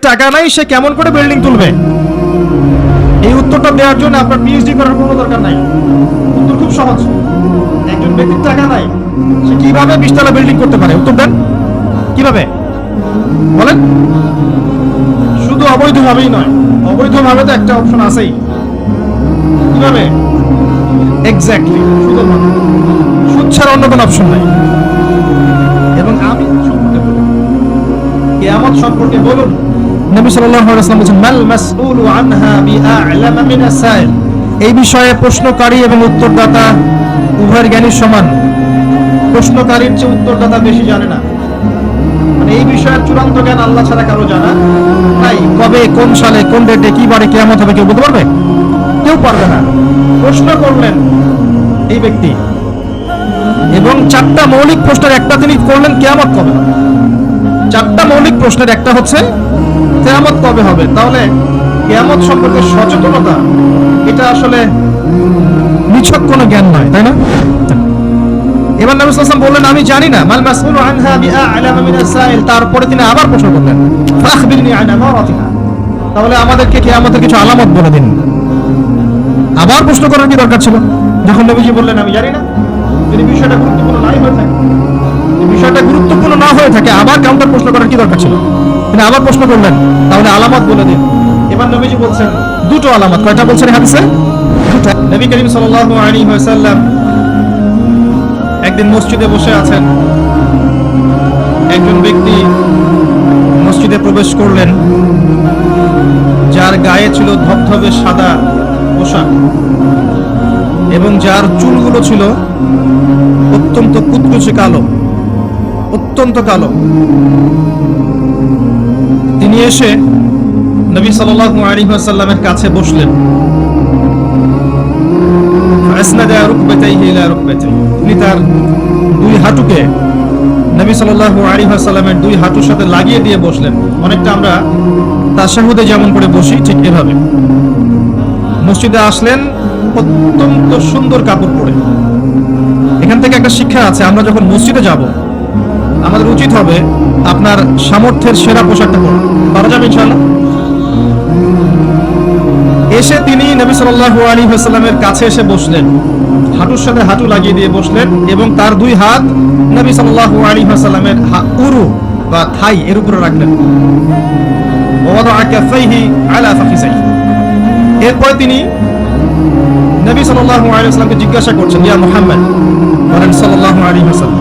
টাকা নাই, সে কেমন করে বিল্ডিং তুলবে? এই উত্তরটা দেওয়ার জন্য আপনার পিএইচডি করার কোনো দরকার নাই। উত্তর খুব সহজ। একজন ব্যক্তির টাকা নাই, সে কিভাবে 20 তলা বিল্ডিং করতে পারে? উত্তর দেন, কিভাবে বলেন? শুধু অবৈধভাবেই নয়, অবৈধভাবে তো একটা অপশন আছেই। কিভাবে? এক্স্যাক্টলি, সুদ ছাড়া অন্য কোনো অপশন নাই। এবং আমি কিয়ামত সম্পর্কে বলুন, নবী সাল্লাল্লাহু আলাইহি ওয়াসাল্লাম বলেছেন, মাল মাসউলু আনহা বিআ'লামা মিনাস সাইল। এই বিষয়ে প্রশ্নকারী এবং উত্তরদাতা উভয়ের জ্ঞানী সমান। প্রশ্নকারীর চেয়ে উত্তরদাতা বেশি জানে না। মানে এই বিষয়ের চূড়ান্ত জ্ঞান আল্লাহ ছাড়া কারো জানা নাই। কবে, কোন সালে, কোন ডেটে, কি বারে কিয়ামত হবে কেউ বলতে পারবে? কেউ পারবে না। প্রশ্ন করলেন এই ব্যক্তি, এবং 4টা মৌলিক প্রশ্নের একটা তিনি করলেন, কিয়ামত কবে হবে। 4টা মৌলিক প্রশ্নের একটা হচ্ছে কিয়ামত কবে হবে। তাহলে কিয়ামত সম্পর্কে সচেতনতা, এটা আসলে নিছক কোনো জ্ঞান নয়, তাই না? এবার নবী সাল্লাল্লাহু আলাইহি ওয়াসাল্লাম বললেন, আমি জানি না। মাল মাসউলু আনহা বিআ'লামা মিনাস সাইল। তারপরে তিনি আবার প্রশ্ন করলেন, ফাখবিরনি আন আমারাতিহা। তাহলে আমাদেরকে কিয়ামতের কিছু আলামত বলে দিন। আবার প্রশ্ন করার কি দরকার ছিল? যখন নবীজি বললেন আমি জানি না, যদি বিষয়টা গুরুত্বপূর্ণ নাই হয়ে থাকে, বিষয়টা গুরুত্বপূর্ণ না হয়ে থাকে, আবার কাউন্টার প্রশ্ন করার কি দরকার ছিল? তিনি আবার প্রশ্ন করলেন, তাহলে আলামত বলে দিন। এবার নবীজি বলছেন 2টো আলামত। কয়টা বলছেন হাদিসে? 2টা। নবী করিম সাল্লাল্লাহু আলাইহি ওয়াসাল্লাম একদিন মসজিদে বসে আছেন। একজন ব্যক্তি মসজিদে প্রবেশ করলেন, যার গায়ে ছিল ধবধবে সাদা পোশাক এবং যার চুলগুলো ছিল অত্যন্ত কুচকুচে কালো, অত্যন্ত কালো। তিনি এসে নবী সাল্লাল্লাহু আলাইহি ওয়াসাল্লামের কাছে বসলেন। আসনাদা রুকবাতাইহি ইলা রুকবাতাইহি। তিনি তার 2 হাঁটুকে নবী সাল্লাল্লাহু আলাইহি ওয়াসাল্লামের 2 হাঁটুর সাথে লাগিয়ে দিয়ে বসলেন। অনেকটা আমরা তাশাহুদে যেমন করে বসি, ঠিক এভাবে। মসজিদে আসলেন অত্যন্ত সুন্দর কাপড় পরে। এখান থেকে একটা শিক্ষা আছে, আমরা যখন মসজিদে যাব আমাদের উচিত হবে আপনার সামর্থ্যের সেরা পোশাকটা পরা। পারা যাবে ইনশাআল্লাহ? এসে তিনি নবী সাল্লাল্লাহু আলাইহি ওয়াসাল্লামের কাছে এসে বসলেন, হাঁটুর সাথে হাঁটু লাগিয়ে দিয়ে বসলেন এবং তার 2 হাত নবী সাল্লাল্লাহু আলাইহি ওয়াসাল্লামের উরু বা থাই এর উপরে রাখলেন। ওয়াদাআ কাফাইহি আলা ফাখিজাইহি। এরপরে তিনি নবী সাল্লাল্লাহু আলাইহি ওয়াসাল্লামকে জিজ্ঞাসা করছেন, ইয়া মুহাম্মদ, বলেন সাল্লাল্লাহু আলাইহি ওয়াসাল্লাম।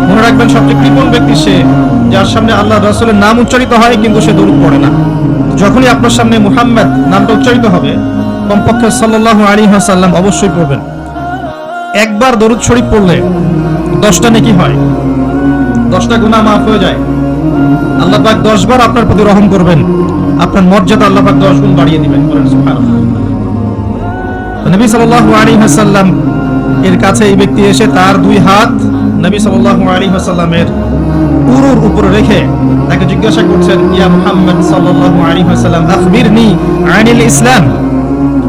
মনে রাখবেন, সবচেয়ে কৃপণ ব্যক্তি সে যার সামনে আল্লাহর রাসূলের নাম উচ্চারিত হয় কিন্তু সে দরুদ পড়ে না। যখনই আপনার সামনে মুহাম্মদ নামটা উচ্চারিত হবে, কমপক্ষে সাল্লাল্লাহু আলাইহি ওয়াসাল্লাম অবশ্যই পড়বেন। একবার দরুদ শরীফ পড়লে 10টা নেকি হয়, 10টা গুনাহ মাফ হয়ে যায়। আল্লাহ পাক 10 বার আপনার প্রতি রহম করবেন, আপনার মর্যাদা আল্লাহ পাক 10 গুণ বাড়িয়ে দিবেন। বলেন সুবহানাল্লাহ। নবী সাল্লাল্লাহু আলাইহি ওয়াসাল্লাম এর কাছে এই ব্যক্তি এসে তার 2 হাত নবী সাল্লাল্লাহু আলাইহি ওয়াসাল্লামের উরুর উপরে রেখে তাকে জিজ্ঞাসা করছেন, ইয়া মুহাম্মদ সাল্লাল্লাহু আলাইহি ওয়াসাল্লাম, আখবিরনি আনিল ইসলাম।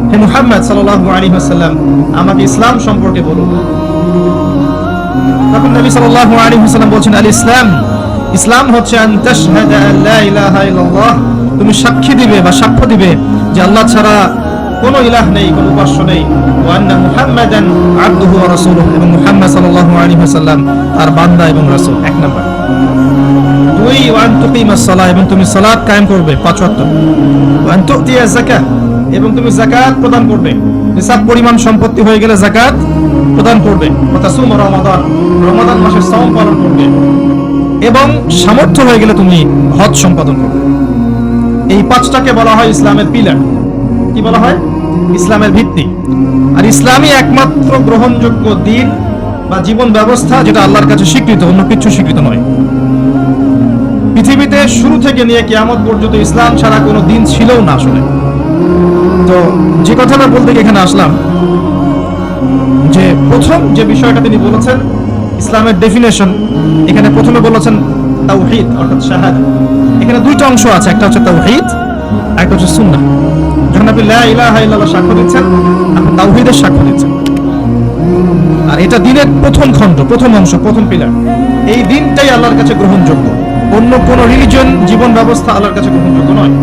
হে মুহাম্মদ সাল্লাল্লাহু আলাইহি ওয়াসাল্লাম, আমাকে ইসলাম সম্পর্কে বলুন। তখন নবী সাল্লাল্লাহু আলাইহি ওয়াসাল্লাম বলছেন, আল ইসলাম, ইসলাম হচ্ছে আন তাশহাদা আল্লা ইলাহা ইল্লাল্লাহ, তুমি সাক্ষী দিবে বা সাক্ষ্য দিবে যে আল্লাহ ছাড়া কোনো ইলাহ নেই, কোনো উপাস্য নেই। ওয়া আন্না মুহাম্মাদান আবদুহু ওয়া রাসূলুহু, এবং মুহাম্মদ সাল্লাল্লাহু আলাইহি ওয়াসাল্লাম তার বান্দা এবং রাসূল। 1 নাম্বার। 2, ওয়া আন তুকিমাস সালাহ, এবং তুমি সালাত কায়েম করবে 5 ওয়াক্ত। ওয়া আন তুতিয়া যাকাত, এবং তুমি যাকাত প্রদান করবে। নিসাব পরিমাণ সম্পত্তি হয়ে গেলে যাকাত প্রদান করবে। ওয়া তাসুম রমাদান, রমাদান মাসে সাওম পালন করবে। এবং সামর্থ্য হয়ে গেলে তুমি হজ সম্পাদন করবে। এই 5টাকে বলা হয় ইসলামের পিলার। কি বলা হয়? ইসলামের ভিত্তি। আর ইসলামই একমাত্র গ্রহণযোগ্য দিন বা জীবন ব্যবস্থা যেটা আল্লাহর কাছে স্বীকৃত, অন্য কিছু স্বীকৃত নয়। পৃথিবীতে শুরু থেকে নিয়ে কিয়ামত পর্যন্ত ইসলাম ছাড়া কোনো দিন ছিলও না আসলে। তো যে কথাটা বলতে এখানে আসলাম, যে প্রথম যে বিষয়টা তিনি বলেছেন ইসলামের ডেফিনেশন, এখানে প্রথমে বলেছেন তাওহীদ অর্থাৎ শাহাদা। এখানে 2টা অংশ আছে, একটা হচ্ছে তাওহীদ, একটা হচ্ছে সুন্নাহ। যখন আপনি লা ইলাহা ইল্লাল্লাহ সাক্ষ্য দিচ্ছেন, আপনি তাওহীদের সাক্ষ্য দিচ্ছেন। আর এটা দ্বীনের প্রথম খণ্ড, প্রথম অংশ, প্রথম পিলার। এই দিনটাই আল্লাহর কাছে গ্রহণযোগ্য, অন্য কোন রিলিজন জীবন ব্যবস্থা আল্লাহর কাছে গ্রহণযোগ্য নয়।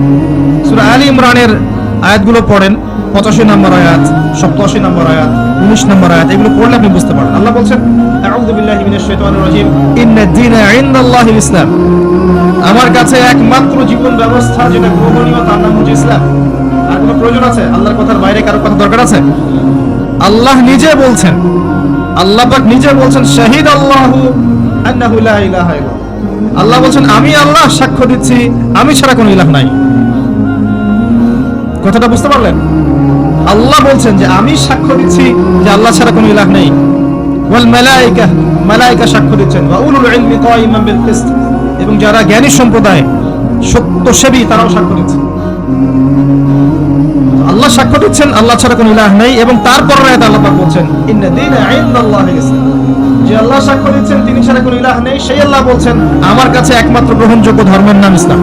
সূরা আলী ইমরানের আয়াতগুলো পড়েন, 85 নম্বর আয়াত, 87 নম্বর আয়াত, 19 নম্বর আয়াত, এগুলো পড়লে আপনি বুঝতে পারবেন। আল্লাহ বলছেন আউযু বিল্লাহি মিনাশ শাইতানির রাজিম ইন্নাদ দীনা ইনদাল্লাহিল ইসলাম, আমার কাছে একমাত্র জীবন ব্যবস্থা যেটা গ্রহণীয় তার নাম হচ্ছে ইসলাম। আর কোনো প্রয়োজন আছে? আল্লাহর কথার বাইরে কারো কথা দরকার আছে? আল্লাহ নিজে বলছেন, আল্লাহ পাক নিজে বলছেন শাহিদ আল্লাহু আন্নাহু লা ইলাহা ইল্লাল্লাহ, আল্লাহ বলছেন আমি আল্লাহ সাক্ষ্য দিচ্ছি আমি ছাড়া কোনো ইলাহ নাই। কথাটা বুঝতে পারলেন? আল্লাহ বলছেন যে আমি সাক্ষ্য দিচ্ছি যে আল্লাহ ছাড়া কোনো ইলাহ নেই। ওয়াল মালায়েকা, মালায়েকা সাক্ষ্য দিচ্ছেন, ওয়া উলুল ইলমি কায়িমান বিল কিসত, এবং যারা জ্ঞানী সম্প্রদায় সত্যসেবী তারাও সাক্ষ্য দিচ্ছেন। আল্লাহ সাক্ষ্য দিচ্ছেন আল্লাহ ছাড়া কোনো ইলাহ নেই, এবং তারপর আয়াতে আল্লাহ পাক বলছেন ইন্না দীনা ইনদাল্লাহিল ইসলাম, যে আল্লাহ সাক্ষ্য দিচ্ছেন তিনি ছাড়া কোনো ইলাহ নেই, সেই আল্লাহ বলছেন আমার কাছে একমাত্র গ্রহণযোগ্য ধর্মের নাম ইসলাম।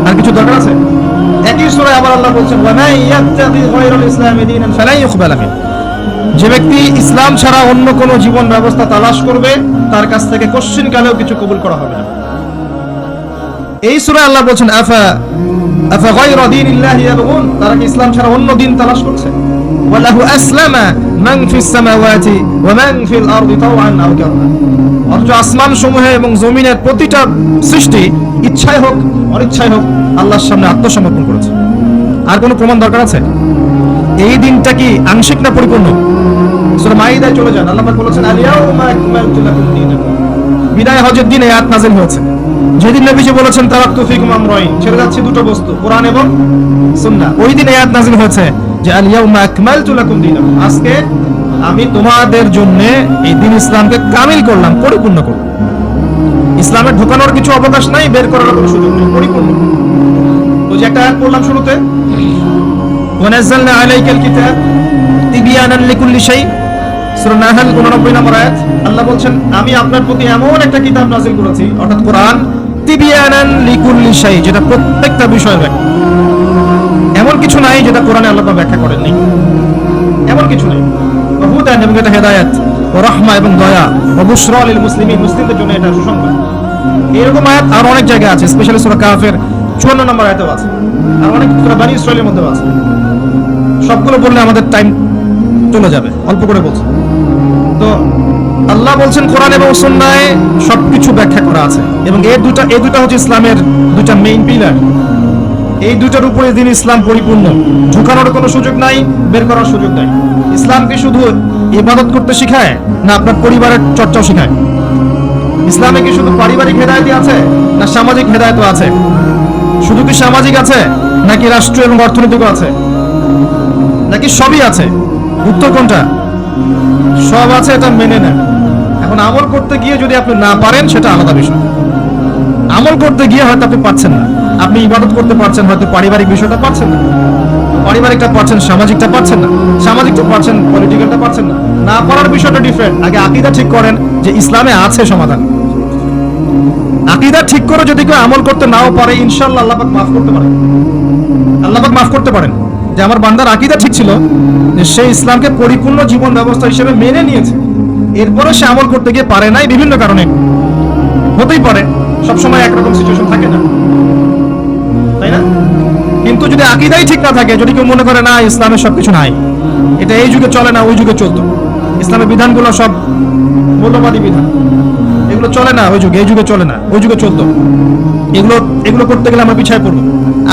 আর কিছু দরকার আছে? একই সূরায় আবার আল্লাহ বলছেন ওয়া মান ইয়াবতাগি গায়রাল ইসলামি দীনান ফালান ইউকবালা মিন, যে ব্যক্তি ইসলাম ছাড়া অন্য কোনো জীবন ব্যবস্থা তালাশ করবে তার কাছ থেকে কোশ্চিন কালেও কিছু কবুল করা হবে না। এই সূরায় আল্লাহ বলছেন আফা গায়রা দীনিল্লাহি ইয়াবগুন, তারা কি ইসলাম ছাড়া অন্য দিন তালাশ করছে? ওয়ালাহু আসলামা মান ফিস সামাওয়াতি ওয়া মান ফিল আরদি তাওআন আও কারহা, অথচ আসমান সমূহে এবং জমিনের প্রতিটা সৃষ্টি ইচ্ছায় হোক অনিচ্ছায় হোক আল্লাহর সামনে আত্মসমর্পণ করেছে। আর কোনো প্রমাণ দরকার আছে? এই দিনটা কি আংশিক না পরিপূর্ণ? সূরা মাইদায় চলে যান, আল্লাহ পাক বলেছেন আল ইয়াউমা আকমালতু লাকুম দীনাকুম, বিদায় হজের দিনে আয়াত নাযিল হয়েছে, যেদিন নবীজি বলেছেন তারাকতু ফিকুম আমরাইন, ছেড়ে যাচ্ছে দুটো বস্তু কোরআন এবং সুন্নাহ, ওই দিন আয়াত নাযিল হয়েছে যে আল ইয়াউমা আকমালতু লাকুম দীনাকুম, আজকে আমি তোমাদের জন্য এই দিন ইসলামকে কামিল করলাম, পরিপূর্ণ করলাম। ইসলামে ঢোকানোর কিছু অবকাশ নাই, বের করার কোনো সুযোগ নেই, পরিপূর্ণ। ওই যে একটা আয়াত পড়লাম শুরুতে ওয়া নাযালনা আলাইকাল কিতাব তিবয়ানান লিকুল্লি শাই, সূরা নাহল 89 নম্বর আয়াত, আল্লাহ বলছেন আমি আপনার প্রতি এমন একটা কিতাব নাযিল করেছি, অর্থাৎ কোরআন, তিবয়ানান লিকুল্লি শাই, যেটা প্রত্যেকটা বিষয় ব্যাখ্যা। এমন কিছু নাই যেটা কোরআনে আল্লাহ পাক ব্যাখ্যা করেননি, এমন কিছু নাই। ওয়া হুদান, এবং এটা হেদায়েত, ওয়া রাহমা, এবং দয়া, ওয়া বুশরা লিল মুসলিমিন, মুসলিমদের জন্য এটা সুসংবাদ। এরকম আয়াত আর অনেক জায়গায় আছে, স্পেশালি সূরা কাফের 54 নম্বর আয়াতেও আছে, আর অনেক সূরা বনী ইসরাঈলের মধ্যেও আছে। সবগুলো বললে আমাদের টাইম চলে যাবে, অল্প করে বলছি। তো আল্লাহ বলছেন কোরআন এবং সুন্নাহে সবকিছু ব্যাখ্যা করা আছে, এবং এই দুটা হচ্ছে ইসলামের দুটা মেইন পিলার। এই দুটার উপরে দিন ইসলাম পরিপূর্ণ, ঝুঁকানোর কোনো সুযোগ নাই, বের করার সুযোগ নাই। ইসলামকে শুধু ইবাদত করতে শেখায় না আপনার পরিবারের চর্চাও শেখায়? ইসলামে কি শুধু পারিবারিক হেদায়েতই আছে না সামাজিক হেদায়েতও আছে? শুধু কি সামাজিক আছে নাকি রাষ্ট্র এবং অর্থনৈতিকও আছে, নাকি সবই আছে? উত্তর কোনটা? সব আছে, এটা মেনে নেন। এখন আমল করতে গিয়ে যদি আপনি না পারেন সেটা আলাদা বিষয়। আমল করতে গিয়ে হয়তো আপনি পারছেন না, আপনি ইবাদত করতে পারছেন, হয়তো পারিবারিক বিষয়টা পারছেন না, পারিবারিকটা পারছেন, সামাজিকটা পারছেন না, সামাজিকটা পারছেন, পলিটিক্যালটা পারছেন না। না পারার বিষয়টা ডিফারেন্ট। আগে আকীদা ঠিক করেন যে ইসলামে আছে সমাধান। আকীদা ঠিক করে যদি কেউ আমল করতে নাও পারে, ইনশাআল্লাহ আল্লাহ পাক মাফ করতে পারেন। আল্লাহ পাক মাফ করতে পারেন যে আমার বান্দার আকীদা ঠিক ছিল, যে সে ইসলামকে পরিপূর্ণ জীবন ব্যবস্থা হিসেবে মেনে নিয়েছে, এরপরে সে আমল করতে গিয়ে পারে নাই বিভিন্ন কারণে, হতেই পারে, সবসময় একরকম সিচুয়েশন থাকে না, তাই না? কিন্তু যদি আকীদাই ঠিক না থাকে, যদি কেউ মনে করে না ইসলামের সবকিছু নাই, এটা এই যুগে চলে না ওই যুগে চলতো, ইসলামের বিধানগুলো সব মৌলবাদী বিধান, এগুলো চলে না ওই যুগে, এই যুগে চলে না ওই যুগে চলতো, এগুলো করতে গেলে আমরা পিছায় পড়বো।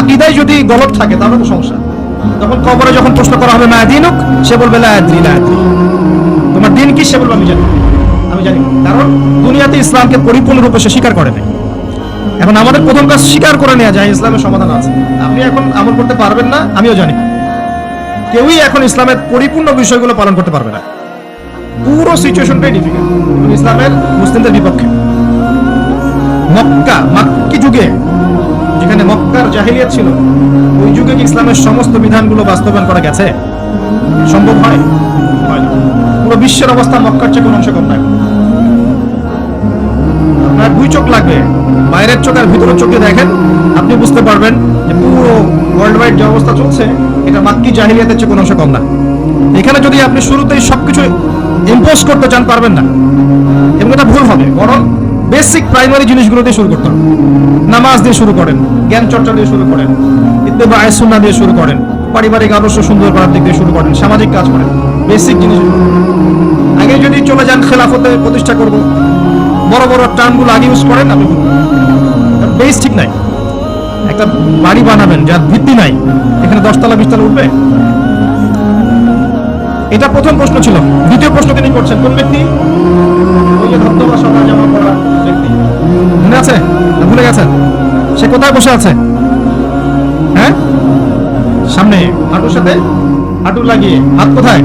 আকীদাই যদি গলত থাকে তাহলে তো সমস্যা। তখন কবরে যখন প্রশ্ন করা হবে মা দীনুক, সে বলবে লা আদরি, লা আদরি, তোমার দিন কি? সে বলবে আমি জানি, আমি জানি। কারণ দুনিয়াতে ইসলামকে পরিপূর্ণরূপে সে স্বীকার করে নাই। এখন আমাদের প্রথম কাজ স্বীকার করে নেওয়া যায় ইসলামের সমাধান আছে। আপনি এখন আমল করতে পারবেন না, আমিও জানি, কেউই এখন ইসলামের পরিপূর্ণ বিষয়গুলো পালন করতে পারবে না। পুরো সিচুয়েশনটাই ডিফিকাল্ট, ইসলামের মুসলিমদের বিপক্ষে। মাক্কি যুগে, যেখানে মক্কার জাহিলিয়াত ছিল, ওই যুগে কি ইসলামের সমস্ত বিধানগুলো বাস্তবায়ন করা গেছে? সম্ভব হয়? হয় না। পুরো বিশ্বের অবস্থা মক্কার চেয়ে কোনো অংশ কম নাই। আপনার দুই চোখ লাগবে, বাইরের চোখ আর ভিতরের চোখে দেখেন, আপনি বুঝতে পারবেন যে পুরো ওয়ার্ল্ড ওয়াইড যে অবস্থা চলছে এটা মাক্কি জাহিলিয়াতের চেয়ে কোনো অংশ কম না। এখানে যদি আপনি শুরুতেই সবকিছু ইম্পোজ করতে চান পারবেন না, এবং এটা ভুল হবে। বরং বেসিক প্রাইমারি জিনিসগুলো দিয়ে শুরু করতে হবে। নামাজ দিয়ে শুরু করেন, জ্ঞান চর্চা দিয়ে শুরু করেন, ইত্তেবায়ে সুন্নাহ দিয়ে শুরু করেন, পারিবারিক আদর্শ সুন্দর করার দিক দিয়ে শুরু করেন, সামাজিক কাজ করেন, বেসিক জিনিস। আগে যদি চলে যান খেলাফতে প্রতিষ্ঠা করব, বড় বড় টার্মগুলো আগে ইউজ করেন, আপনি বেস ঠিক নাই। একটা বাড়ি বানাবেন যার ভিত্তি নাই, এখানে 10 তলা 20 তলা উঠবে? এটা প্রথম প্রশ্ন ছিল। দ্বিতীয় প্রশ্ন তিনি করছেন, কোন ব্যক্তি? ওই যে ধবধবা সাদা জামা পরা ব্যক্তি, মনে আছে না ভুলে গেছেন? সে কোথায় বসে আছে? হ্যাঁ, সামনে, হাঁটুর সাথে হাঁটু লাগিয়ে, হাত কোথায়?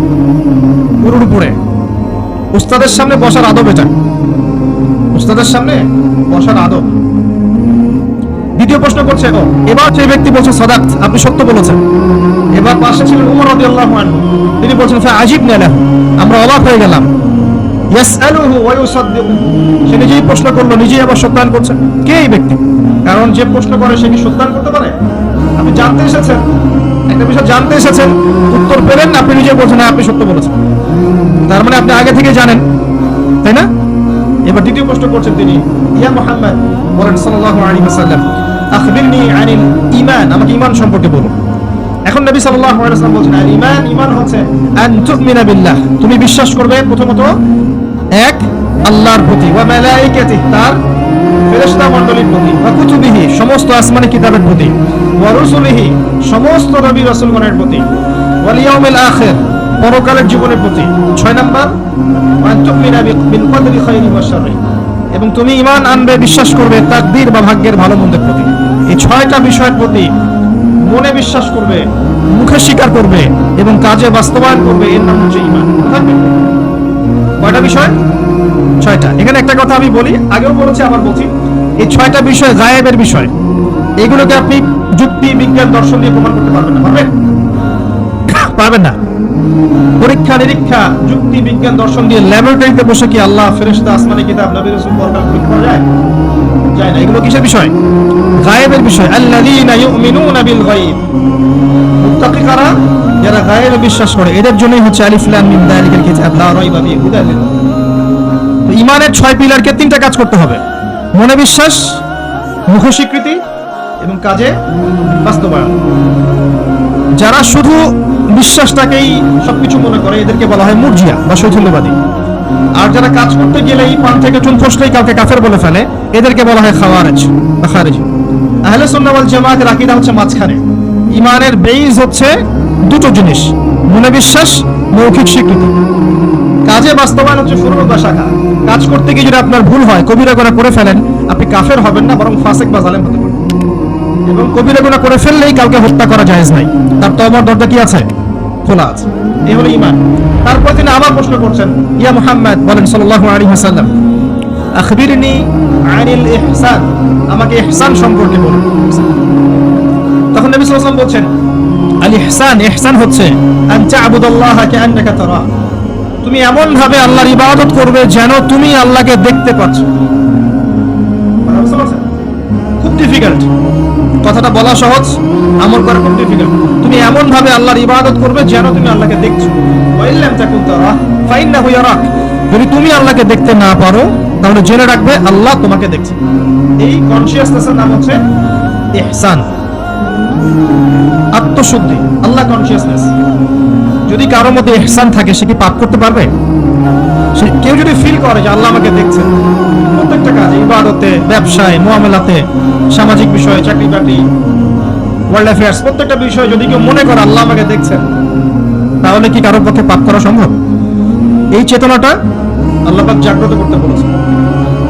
পুরোর উপরে। উস্তাদের সামনে বসার আদব এটা, উস্তাদের সামনে বসার আদব। দ্বিতীয় প্রশ্ন করছে, এবার সেই ব্যক্তি বলছে সাদাক্ত, আপনি সত্য বলেছেন। এবার পাশে ছিলেন ওমর রাদিয়াল্লাহু আনহু, তিনি বলছেন ফাআজিবনা লাহু, আমরা অবাক হয়ে গেলাম। ইয়াসআলুহু ওয়া ইউসাদ্দিকু, সে নিজেই প্রশ্ন করলো, নিজেই আবার সত্যায়ন করছে। কে এই ব্যক্তি? কারণ যে প্রশ্ন করে সে কি সত্যায়ন করতে পারে? আপনি জানতে এসেছেন, একটা বিষয় জানতে এসেছেন, উত্তর পেলেন, আপনি নিজে বলছেন আপনি সত্য বলেছেন, তার মানে আপনি আগে থেকে জানেন, তাই না? এবার দ্বিতীয় প্রশ্ন করছেন তিনি, ইয়া মুহাম্মদ, বলেন সাল্লাল্লাহু আলাইহি ওয়াসাল্লাম, আখবিরনি আনিল ঈমান, আমাকে ঈমান সম্পর্কে বলুন। এখন নবী সাল্লাল্লাহু আলাইহি ওয়াসাল্লাম বলছেন, আল ঈমান, ঈমান হচ্ছে আন তুমিনা বিল্লাহ, তুমি বিশ্বাস করবে প্রথমত এক আল্লাহর প্রতি, ওয়া মালাইকাতিহি, তার ফেরেশতা মণ্ডলীর প্রতি, ওয়া কুতুবিহি, সমস্ত আসমানি কিতাবের প্রতি, ওয়া রুসুলিহি, সমস্ত নবী রাসূলগণের প্রতি, ওয়াল ইয়াউমিল আখির, পরকালের জীবনের প্রতি। 6 নাম্বার, ওয়া আন তুমিনা বিল কদরি খাইরি ওয়া শাররি, এবং তুমি ঈমান আনবে, বিশ্বাস করবে তাকদীর বা ভাগ্যের ভালো মন্দের প্রতি। এই 6টা বিষয়ের প্রতি মনে বিশ্বাস করবে, মুখে স্বীকার করবে এবং কাজে বাস্তবায়ন করবে, এর নাম হচ্ছে ঈমান। কয়টা বিষয়? 6টা। এখানে একটা কথা আমি বলি, আগেও বলেছি আবার বলছি, এই 6টা বিষয় গায়েবের বিষয়। এগুলোকে আপনি যুক্তি, বিজ্ঞান, দর্শন দিয়ে প্রমাণ করতে পারবেন না। পারবেন না। পরীক্ষা নিরীক্ষা, যুক্তি, বিজ্ঞান, দর্শন দিয়ে ল্যাবরেটরিতে বসে কি আল্লাহ, ফেরেশতা, আসমানি কিতাব, নবী রাসূল পরকাল পরীক্ষা করা যায়? যায় না। এগুলো কিসের বিষয়? গায়েবের বিষয়। আল্লাযীনা ইউমিনুনা বিল গায়ব, মুত্তাকি কারা? যারা গায়েবে বিশ্বাস করে। এদের জন্যই হচ্ছে আলিফ লাম মিম যালিকাল কিতাব লা রাইবা ফীহি হুদাল লিল মুত্তাকিন। তো ঈমানের 6 পিলারকে 3টা কাজ করতে হবে: মনে বিশ্বাস, মুখে স্বীকৃতি এবং কাজে বাস্তবায়ন। যারা শুধু বিশ্বাসটাকেই সবকিছু মনে করে, এদেরকে বলা হয় মুরজিয়া বা শৈথিল্যবাদী। আর যারা কাজ করতে গেলেই পান থেকে চুন খসলেই কাউকে কাফের বলে ফেলে, এদেরকে বলা হয় খাওয়ারিজ বা খারিজি। আহলে সুন্নাহ ওয়াল জামাতের আকীদা হচ্ছে মাঝখানে। ঈমানের বেইস হচ্ছে দুটো জিনিস: মনে বিশ্বাস, মৌখিক স্বীকৃতি। কাজে বাস্তবায়ন হচ্ছে ফুরু বা শাখা। কাজ করতে গিয়ে যদি আপনার ভুল হয়, কবিরা গুনাহ করে ফেলেন, আপনি কাফের হবেন না, বরং ফাসিক বা জালেম হতে পারেন। এবং কবিরা গুনাহ করে ফেললেই কাউকে হত্যা করা জায়েজ নাই, তার তওবার দরজা কি আছে? খোলা আছে। এই হলো ঈমান। তারপর তিনি আবার প্রশ্ন করছেন, ইয়া মুহাম্মদ, বলেন সাল্লাল্লাহু আলাইহি ওয়াসাল্লাম, আখবিরনি আনিল ইহসান, আমাকে ইহসান সম্পর্কে বলুন। তখন নবী সাল্লাল্লাহু আলাইহি ওয়াসাল্লাম বলছেন, আল ইহসান, ইহসান হচ্ছে আন তা'বুদাল্লাহা কাআন্নাকা তারা, তুমি এমন ভাবে আল্লাহর ইবাদত করবে যেন তুমি আল্লাহকে দেখতে পাচ্ছ। খুব ডিফিকাল্ট, কথাটা বলা সহজ, আমল করা খুব ডিফিকাল্ট। তুমি এমন ভাবে আল্লাহর ইবাদত করবে যেন তুমি আল্লাহকে দেখছো। ওয়া ইল্লাম তাকুন তারা ফাইন্নাহু ইয়ারাক, যদি তুমি আল্লাহকে দেখতে না পারো তাহলে জেনে রাখবে আল্লাহ তোমাকে দেখছে। এই কনসিয়াসনেসের নাম হচ্ছে ইহসান, আত্মশুদ্ধি, আল্লাহ কনসিয়াসনেস। যদি কারোর মধ্যে ইহসান থাকে, সে কি পাপ করতে পারবে? কেউ যদি ফিল করে যে আল্লাহ আমাকে দেখছে, প্রত্যেকটা কাজে, ইবাদতে, ব্যবসায়, মুআমালাতে, সামাজিক বিষয়ে, চাকরি বাকরি, ওয়ার্ল্ড অ্যাফেয়ার্স, প্রত্যেকটা বিষয়ে যদি কেউ মনে করে আল্লাহ আমাকে দেখছেন, তাহলে কি কারোর পক্ষে পাপ করা সম্ভব? এই চেতনাটা আল্লাহ পাক জাগ্রত করতে বলেছেন।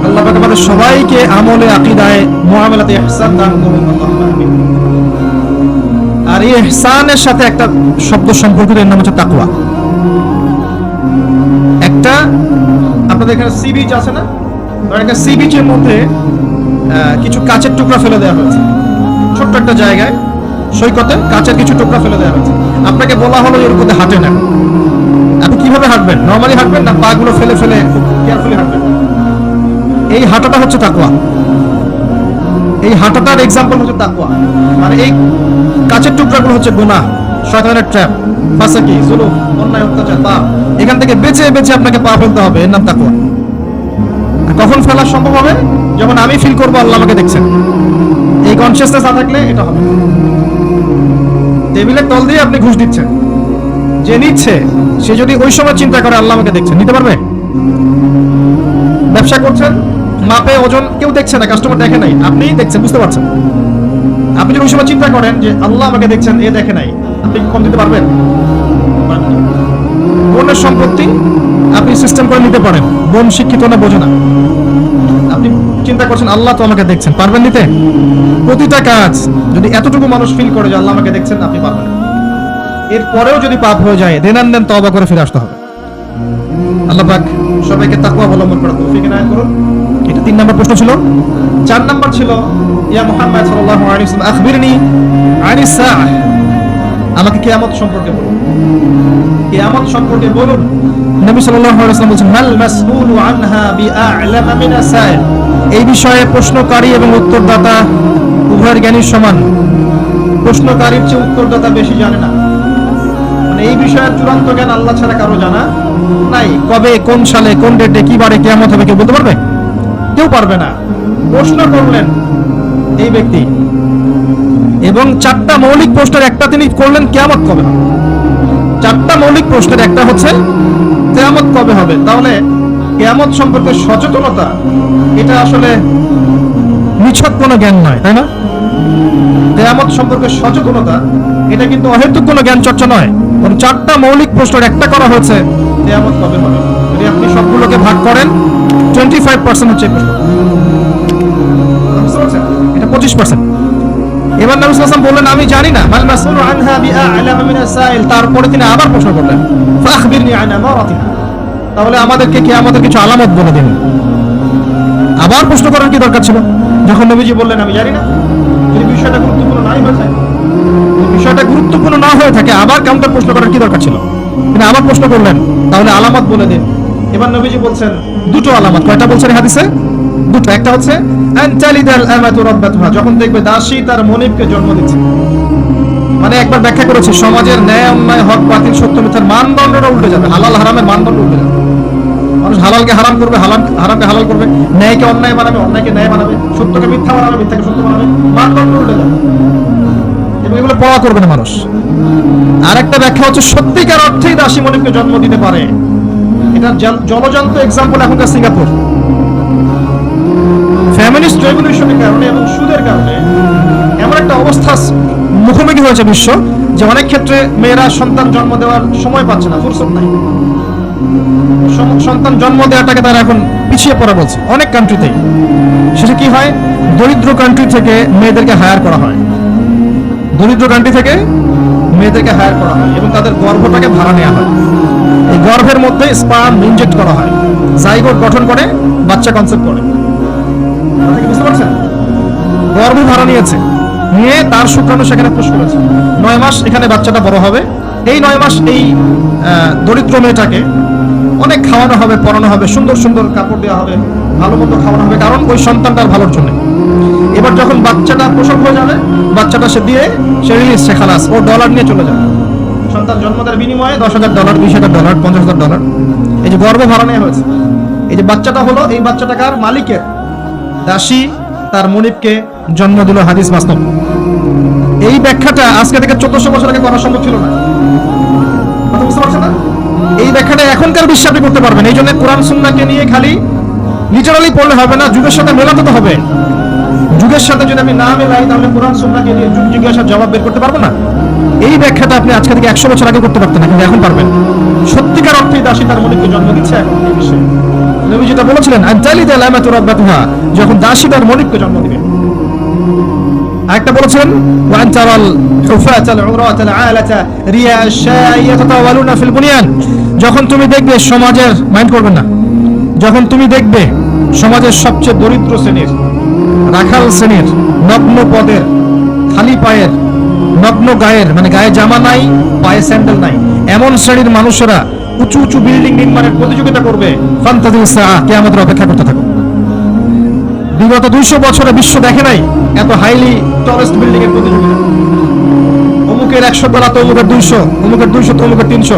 আল্লাহ পাক আমাদের সবাইকে আমলে, আকীদায়, মুআমালাতে ইহসান দান করুন, আল্লাহুম্মা আমিন। আর এই ইহসানের সাথে একটা শব্দ সম্পর্কিত, এর নাম হচ্ছে তাকওয়া। একটা আপনাদের এখানে সি বিচ আছে না? একটা সি বিচের মধ্যে কিছু কাচের টুকরা ফেলে দেওয়া হয়েছে, ছোট্ট একটা জায়গায় সৈকতে কাচের কিছু টুকরা ফেলে দেওয়া হয়েছে। আপনাকে বলা হলো এর উপরে হাঁটেন। আপনি কিভাবে হাঁটবেন? নরমালি হাঁটবেন না পা গুলো ফেলে ফেলে খুব কেয়ারফুলি হাঁটবেন? এই হাঁটাটা হচ্ছে তাকওয়া। এই হাঁটাটার এক্সাম্পল হচ্ছে তাকওয়া। মানে এই কাচের টুকরাগুলো হচ্ছে গুনাহ, শয়তানের ট্র্যাপ, ফাসাকি, জুলুম, অন্যায়, অত্যাচার, পাপ। এখান থেকে বেঁচে বেঁচে আপনাকে পা ফেলতে হবে, এর নাম তাকওয়া। আর কখন ফেলা সম্ভব হবে? যখন আমি ফিল করবো আল্লাহ আমাকে দেখছেন। এই কনসিয়াসনেস না থাকলে এটা হবে। টেবিলের তল দিয়ে আপনি ঘুষ দিচ্ছেন, যে নিচ্ছে সে যদি ওই সময় চিন্তা করে আল্লাহ আমাকে দেখছেন, নিতে পারবে? ব্যবসা করছেন, মাপে ওজন কেউ দেখছে না, কাস্টমার দেখে নাই, আপনি দেখছেন, বুঝতে পারছেন। আপনি যদি ওই সময় চিন্তা করেন যে আল্লাহ আমাকে দেখছেন, এ দেখে নাই, আপনি কম দিতে পারবেন? বোনের সম্পত্তি আপনি সিস্টেম করে নিতে পারেন, বোন শিক্ষিত না, বোঝে না, আপনি চিন্তা করছেন আল্লাহ তো আমাকে দেখছেন, পারবেন নিতে? প্রতিটা কাজ যদি এতটুকু মানুষ ফিল করে যে আল্লাহ আমাকে দেখছেন, আপনি পারবেন। এরপরেও যদি পাপ হয়ে যায়, দেন তওবা করে ফিরে আসতে হবে। আল্লাহ পাক সবাইকে তাকওয়া অবলম্বন করার তৌফিক এনায়েত করুন। এটা 3 নম্বর প্রশ্ন ছিল। 4 নম্বর ছিল, ইয়া মুহাম্মদ সাল্লাল্লাহু আলাইহি ওয়াসাল্লাম আখবিরনি আনিস সাআহ, আমাকে কিয়ামত সম্পর্কে বলুন, কিয়ামত সম্পর্কে বলুন। নবী সাল্লাল্লাহু আলাইহি ওয়াসাল্লাম বলেছেন, মাল মাসউলু আনহা বিআ'লামা মিনাস সাইল, এই বিষয়ে প্রশ্নকারী এবং উত্তরদাতা উভয়ের জ্ঞানীর সমান। প্রশ্নকারীর চেয়ে উত্তরদাতা বেশি জানে না। মানে এই বিষয়ের চূড়ান্ত জ্ঞান আল্লাহ ছাড়া কারো জানা নাই। কবে, কোন সালে, কোন ডেটে, কি বারে কিয়ামত হবে কেউ বলতে পারবে? কেউ পারবে না। প্রশ্ন করলেন এই ব্যক্তি, এবং 4টা মৌলিক প্রশ্নের একটা তিনি করলেন, কিয়ামত কবে হবে। 4টা মৌলিক প্রশ্নের একটা হচ্ছে কিয়ামত কবে হবে। তাহলে কিয়ামত সম্পর্কে সচেতনতা, এটা আসলে নিছক কোনো জ্ঞান নয়, তাই না? কিয়ামত সম্পর্কে সচেতনতা এটা কিন্তু অহেতুক কোনো জ্ঞান চর্চা নয়। 4টা মৌলিক প্রশ্নের একটা করা হয়েছে, কিয়ামত কবে হবে। যদি আপনি সবগুলোকে ভাগ করেন, 25% হচ্ছে প্রশ্ন, এটা 25%। এবার নবী সাল্লাল্লাহু আলাইহি ওয়াসাল্লাম বললেন, আমি জানি না, মাল মাসউলু আনহা বিআ'লামা মিনাস সাইল। তারপরে তিনি আবার প্রশ্ন করলেন, ফাখবিরনি আন আমারাতিহা, তাহলে আমাদেরকে কিয়ামতের কিছু আলামত বলে দিন। আবার প্রশ্ন করার কি দরকার ছিল, যখন নবীজি বললেন আমি জানি না? যদি বিষয়টা গুরুত্বপূর্ণ না হয়ে থাকে, বিষয়টা গুরুত্বপূর্ণ না হয়ে থাকে, আবার কাউন্টার প্রশ্ন করার কি দরকার ছিল? তিনি আবার প্রশ্ন করলেন, তাহলে আলামত বলে দিন। এবার নবীজি বলছেন 2টো আলামত। কয়টা বলছেন হাদিসে? 2টো। একটা হচ্ছে আনতালিদাল আমাতু রাব্বাতুহা, যখন দেখবে দাসী তার মনিবকে জন্ম দিচ্ছে। মানে একবার ব্যাখ্যা করেছে, সমাজের ন্যায় অন্যায়, হক বাতিল, সত্য মিথ্যার মানদণ্ডটা উল্টে যাবে, হালাল হারামের মানদণ্ড উল্টে যাবে। মানুষ হালালকে হারাম করবে, হারামকে হালাল করবে, ন্যায়কে অন্যায় বানাবে, অন্যায়কে ন্যায় বানাবে, সত্যকে মিথ্যা বানাবে, মিথ্যাকে সত্য বানাবে, মানদণ্ড উল্টে যাবে। এবং এগুলো পড়া করবে না মানুষ। আর একটা ব্যাখ্যা হচ্ছে, সত্যিকার অর্থেই দাসী মনিবকে জন্ম দিতে পারে। এটা জলজান্ত এক্সাম্পল এখনকার সিঙ্গাপুর। ফ্যামিলিস্ট রেভলিউশনের কারণে এবং সুদের কারণে এমন একটা অবস্থা মুখোমুখি হয়েছে বিশ্ব, যে অনেক ক্ষেত্রে মেয়েরা সন্তান জন্ম দেওয়ার সময় পাচ্ছে না, ফুরসত নাই। সন্তান জন্ম দেওয়াটাকে তারা এখন পিছিয়ে পড়া বলছে অনেক কান্ট্রিতেই। সেটা কি হয়, দরিদ্র কান্ট্রি থেকে মেয়েদেরকে হায়ার করা হয়, দরিদ্র কান্ট্রি থেকে মেয়েদেরকে হায়ার করা হয়, এবং তাদের গর্ভটাকে ভাড়া নেওয়া হয়। এই গর্ভের মধ্যে স্পার্ম ইনজেক্ট করা হয়, জাইগোট গঠন করে বাচ্চা কনসেপ্ট করে। বুঝতে পারছেন? গর্ভ ভাড়া নিয়েছে, নিয়ে তার শুক্রাণু সেখানে পুশ করেছে। 9 মাস এখানে বাচ্চাটা বড় হবে। এই 9 মাস এই দরিদ্র মেয়েটাকে অনেক খাওয়ানো হবে, পড়ানো হবে, সুন্দর সুন্দর কাপড় দেওয়া হবে, ভালো মতো খাওয়ানো হবে, কারণ ওই সন্তানটার ভালোর জন্য। এবার যখন বাচ্চাটা প্রসব হয়ে যাবে, বাচ্চাটা সে দিয়ে সে রিলিজ, সে খালাস, ও ডলার নিয়ে চলে যাবে। সন্তান জন্ম দেওয়ার বিনিময়ে $10,000, $20,000, $50,000, এই যে গর্ভ ভাড়া নেওয়া হয়েছে। এই যে বাচ্চাটা হলো, এই বাচ্চাটা কার? মালিকের। দাসী তার মনিবকে জন্ম দিল, হাদিস বাস্তব। এই ব্যাখ্যাটা আজকে থেকে 1400 বছর আগে করা সম্ভব ছিল না। কথা বুঝতে পারছেন না? এই ব্যাখ্যাটা এখনকার বিশ্বে আপনি করতে পারবেন। এই জন্য কোরআন সুন্নাহকে নিয়ে খালি লিটারালি পড়লে হবে না, যুগের সাথে মেলাতে তো হবে। যুগের সাথে যদি আমি না মেলাই, তাহলে কোরআন সুন্নাহকে নিয়ে যুগ জিজ্ঞাসার জবাব বের করতে পারবো না। এই ব্যাখ্যাটা আপনি আজকে থেকে 100 বছর আগে করতে পারতেন না, কিন্তু এখন পারবেন। সত্যিকার অর্থে দাসী তার মনিবকে জন্ম দিচ্ছে এখন এই বিশ্বে। নবী যেটা বলেছিলেন, আনতালিদাল আমাতু রাব্বাতুহা, যখন দাসী তার মনিবকে জন্ম দিবে। আরেকটা বলেছেন, ওয়া আনতারাল হুফাতাল উরাতাল আলাতা রিয়া আশ-শাই ইয়াতাতাওয়ালুনা ফিল বুনিয়ান, যখন তুমি দেখবে সমাজের, মাইন্ড করবেন না, যখন তুমি দেখবে সমাজের সবচেয়ে দরিদ্র শ্রেণীর, রাখাল শ্রেণীর, নগ্ন পদের, খালি পায়ের, নগ্ন গায়ের, মানে গায়ে জামা নাই, পায়ে স্যান্ডেল নাই, এমন শ্রেণীর মানুষেরা উঁচু উঁচু বিল্ডিং নির্মাণের প্রতিযোগিতা করবে, ফান্তাজিল সাআহ, কিয়ামতের অপেক্ষা করতে থাকো। বিগত 200 বছরে বিশ্ব দেখে নাই এত হাইলি টলেস্ট বিল্ডিং এর প্রতিযোগিতা। অমুকের 100 তলা তো অমুকের 200, অমুকের 200 তো অমুকের 300।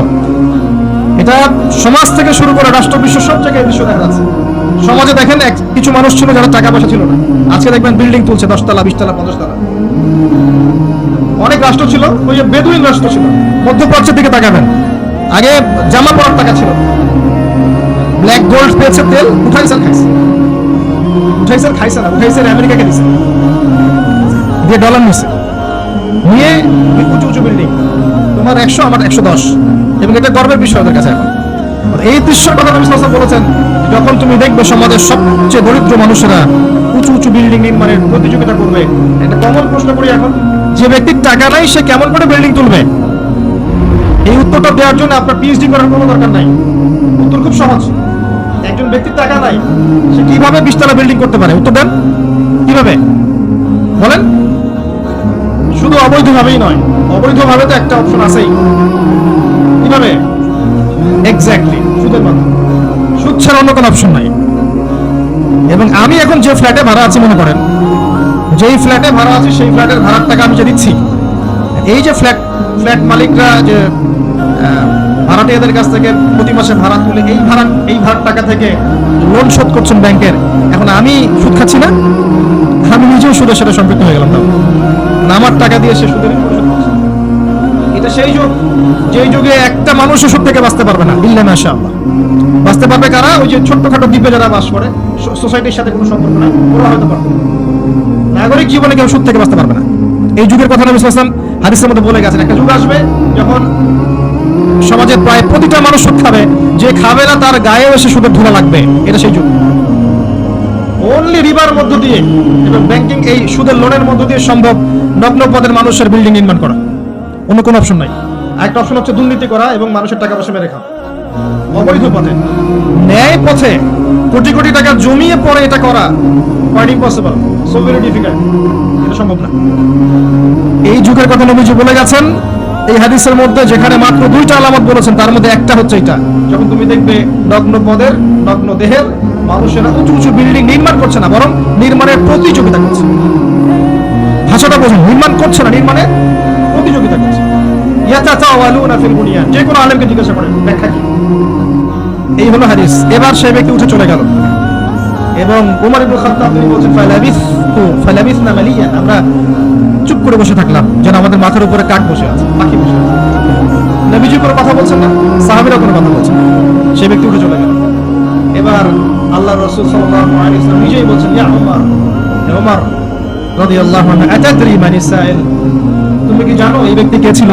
এটা সমাজ থেকে শুরু করে রাষ্ট্র, বিশ্ব সব জায়গায় দৃশ্য দেখা যাচ্ছে। সমাজে দেখেন কিছু মানুষ ছিল যারা টাকা পয়সা ছিল না, আজকে দেখবেন বিল্ডিং তুলছে 10 তলা 20 তলা 50 তলা। অনেক রাষ্ট্র ছিল, ওই যে বেদুইন রাষ্ট্র ছিল, মধ্যপ্রাচ্যের দিকে তাকাবেন, আগে জামা পরার টাকা ছিল, ব্ল্যাক গোল্ড পেয়েছে, তেল উঠাইছে খাইছে, খাইছে না, উঠাইছে আমেরিকাকে দিছে, দিয়ে ডলার নিছে, নিয়ে উঁচু উঁচু বিল্ডিং, তোমার 100 আমার 110, এবং এটা গর্বের বিষয় ওদের কাছে। এখন এই দৃশ্যের কথা নবী সাল্লাল্লাহু আলাইহি ওয়াসাল্লাম বলেছেন, যখন তুমি দেখবে সমাজের সবচেয়ে দরিদ্র মানুষেরা উঁচু উঁচু বিল্ডিং নির্মাণের প্রতিযোগিতা করবে, একটা কমন প্রশ্ন করি এখন, যে ব্যক্তির টাকা নাই সে কেমন করে বিল্ডিং তুলবে? এই উত্তরটা দেওয়ার জন্য আপনার পিএইচডি করার কোনো দরকার নাই, উত্তর খুব সহজ। একজন ব্যক্তির টাকা নাই, সে কিভাবে 20 তলা বিল্ডিং করতে পারে? উত্তর দেন, কিভাবে বলেন? শুধু অবৈধভাবেই নয়, অবৈধভাবে তো একটা অপশন আছেই। কিভাবে? এক্স্যাক্টলি, সুদের মাধ্যমে। সুদ ছাড়া অন্য কোনো অপশন নাই। এবং আমি এখন যে ফ্ল্যাটে ভাড়া আছি, মনে করেন যেই ফ্ল্যাটে ভাড়া আছি সেই ফ্ল্যাটের ভাড়ার টাকা আমি যে দিচ্ছি, এই যে ফ্ল্যাট মালিকরা যে ভাড়াটিয়াদের কাছ থেকে প্রতি মাসে ভাড়া তুলে এই ভাড়ার টাকা থেকে লোন শোধ করছেন ব্যাংকের, এখন আমি সুদ খাচ্ছি না? আমি নিজেও সুদের সাথে সম্পৃক্ত হয়ে গেলাম। আমার টাকা দিয়ে সে সুদের পরিশোধ করছে। এটা সেই যুগ, যেই যুগে একটা মানুষও সুদ থেকে বাঁচতে পারবে না, ইল্লা মাশাআল্লাহ। বাঁচতে পারবে কারা? ওই যে ছোট্টখাটো দ্বীপে যারা বাস করে, সোসাইটির সাথে কোনো সম্পর্ক নাই, ওরা হয়তো পারবে। নাগরিক জীবনে কেউ সুদ থেকে বাঁচতে পারবে না। এই যুগের কথা নবী সাল্লাল্লাহু আলাইহি ওয়াসাল্লাম হাদিসের মধ্যে বলে গেছেন, একটা যুগ আসবে যখন সমাজের প্রায় প্রতিটা মানুষ সুদ খাবে, যে খাবে না তার গায়ে এসে সুদের ধুলা লাগবে। এটা সেই যুগ। অনলি রিবার মধ্য দিয়ে এবং ব্যাংকিং এই সুদের লোনের মধ্য দিয়ে সম্ভব নগ্ন পদের মানুষের বিল্ডিং নির্মাণ করা, অন্য কোনো অপশন নাই। একটা অপশন হচ্ছে দুর্নীতি করা এবং মানুষের টাকা পয়সা মেরে খাওয়া, অবৈধ পথে। ন্যায় পথে কোটি কোটি টাকা জমিয়ে পরে এটা করা quite impossible, so very difficult, এটা সম্ভব না। এই যুগের কথা নবীজি বলে গেছেন এই হাদিসের মধ্যে, যেখানে মাত্র 2টা আলামত বলেছেন, তার মধ্যে একটা হচ্ছে এটা, যখন তুমি দেখবে নগ্ন পদের নগ্ন দেহের মানুষেরা উঁচু উঁচু বিল্ডিং নির্মাণ করছে না, বরং নির্মাণের প্রতিযোগিতা করছে। ভাষাটা বোঝেন, নির্মাণ করছে না, নির্মাণের প্রতিযোগিতা করছে। ইয়াতাতাওয়ালুনা ফিল বুনিয়ান, যে কোনো আলেমকে জিজ্ঞাসা করেন ব্যাখ্যা কি। এই হলো হাদিস। এবার সেই ব্যক্তি উঠে চলে গেল এবং উমর ইবনে খাত্তাব তিনি বলেন, ফালাবিসনা মালিয়ান, আমরা চুপ করে বসে থাকলাম, যেন আমাদের মাথার উপরে কাক বসে আছে, পাখি বসে আছে। নবীজি কোনো কথা বলছেন না, সাহাবীরা কোনো কথা বলছেন না, সেই ব্যক্তি উঠে চলে গেল। এবার আল্লাহর রাসূল সাল্লাল্লাহু আলাইহি ওয়াসাল্লাম নিজেই বলছেন, ইয়া উমর, হে উমর রাদিয়াল্লাহু আনহু, আতাদরি মানিস সাইল, তুমি কি জানো এই ব্যক্তি কে ছিল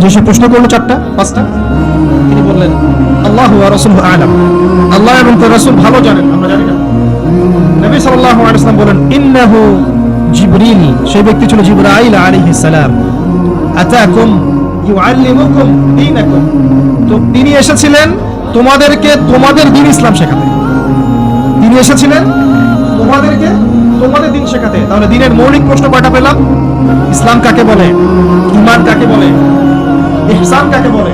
যে সে প্রশ্ন করলো 4টা 5টা? তিনি বললেন, আল্লাহু ওয়া রাসূলুহু আ'লাম, আল্লাহ এবং তার রাসূল ভালো জানেন, আমরা জানি না। নবী সাল্লাল্লাহু আলাইহি ওয়াসাল্লাম বলেন, ইন্নাহু জিবরিল, সেই ব্যক্তি ছিল জিবরাইল আলাইহিস সালাম, আতাকুম ইউআল্লিমুকুম দীনাকুম, তো তিনি এসেছিলেন তোমাদেরকে তোমাদের দ্বীন ইসলাম শেখাতে। তিনি এসেছিলেন তোমাদেরকে তোমাদের দ্বীন শেখাতে। তাহলে দ্বীনের মৌলিক প্রশ্ন কয়টা পেলাম? ইসলাম কাকে বলে, ঈমান কাকে বলে, ইহসান কাকে বলে,